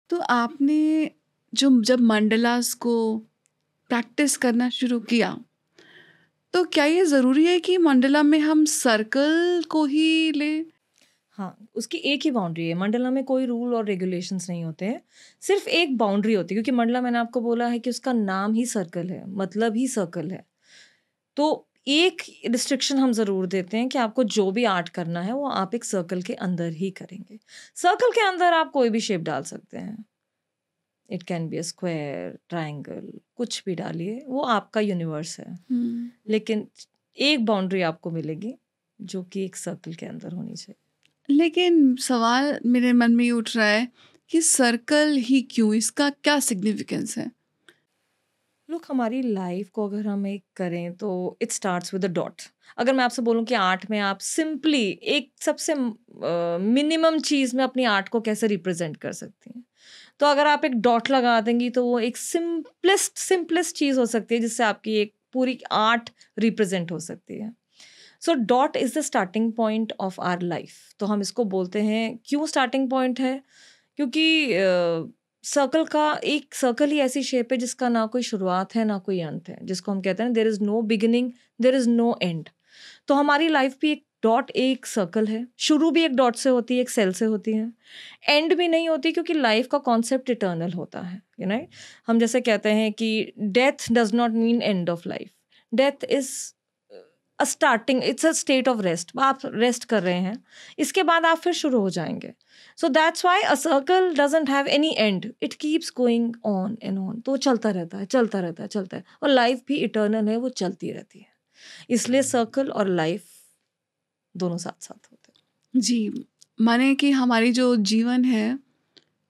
तो आपने जो जब मंडलास को प्रैक्टिस करना शुरू किया, तो क्या ये ज़रूरी है कि मंडला में हम सर्कल को ही लें? हाँ, उसकी एक ही बाउंड्री है। मंडला में कोई रूल और रेगुलेशंस नहीं होते हैं। सिर्फ़ एक बाउंड्री होती है, क्योंकि मंडला मैंने आपको बोला है कि उसका नाम ही सर्कल है, मतलब ही सर्कल है। तो एक रिस्ट्रिक्शन हम ज़रूर देते हैं कि आपको जो भी आर्ट करना है, वो आप एक सर्कल के अंदर ही करेंगे। सर्कल के अंदर आप कोई भी शेप डाल सकते हैं। It can be a square, triangle, कुछ भी डालिए, वो आपका यूनिवर्स है। हुँ। लेकिन एक बाउंड्री आपको मिलेगी, जो कि एक सर्कल के अंदर होनी चाहिए। लेकिन सवाल मेरे मन में ये उठ रहा है कि सर्कल ही क्यों? इसका क्या सिग्निफिकेंस है? लुक, हमारी लाइफ को अगर हम एक करें तो it starts with a dot. अगर मैं आपसे बोलूं कि आर्ट में आप सिंपली एक सबसे मिनिमम चीज में अपनी आर्ट को कैसे रिप्रेजेंट कर सकती हैं, तो अगर आप एक डॉट लगा देंगी तो वो एक सिंपलेस्ट सिंपलेस्ट चीज हो सकती है जिससे आपकी एक पूरी आर्ट रिप्रेजेंट हो सकती है। So dot is the starting point of our life. तो हम इसको बोलते हैं, क्यों स्टार्टिंग पॉइंट है? क्योंकि सर्कल का एक सर्कल ही ऐसी शेप है जिसका ना कोई शुरुआत है ना कोई अंत है, जिसको हम कहते हैं there is no beginning, there is no end. तो हमारी लाइफ भी एक डॉट एक सर्कल है। शुरू भी एक डॉट से होती है, एक सेल से होती है। एंड भी नहीं होती, क्योंकि लाइफ का कॉन्सेप्ट इटर्नल होता है, यू नो। हम जैसे कहते हैं कि death does not mean end of life. Death is a starting, it's a state of rest. आप रेस्ट कर रहे हैं, इसके बाद आप फिर शुरू हो जाएंगे। So that's why a circle doesn't have any and, it keeps going on and on. तो वो चलता रहता है, चलता रहता है, चलता है। और लाइफ भी इटर्नल है, वो चलती रहती है। इसलिए सर्कल और लाइफ दोनों साथ साथ होते हैं। जी, माने कि हमारी जो जीवन है,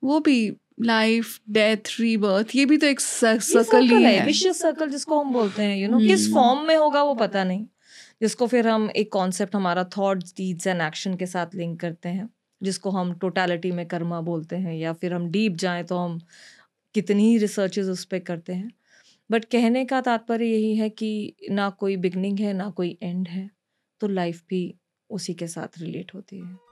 वो भी लाइफ, डेथ, रीबर्थ ये भी तो एक ये सर्कल ही सर्कल है, है। विशियस सर्कल जिसको हम बोलते हैं, किस हुँ। फॉर्म में होगा वो पता नहीं। जिसको फिर हम एक कॉन्सेप्ट हमारा थॉट्स, डीड्स एंड एक्शन के साथ लिंक करते हैं, जिसको हम टोटलिटी में कर्मा बोलते हैं, या फिर हम डीप जाएं तो हम कितनी ही रिसर्चेस उस पे करते हैं। बट कहने का तात्पर्य यही है कि ना कोई बिगनिंग है ना कोई एंड है, तो लाइफ भी उसी के साथ रिलेट होती है।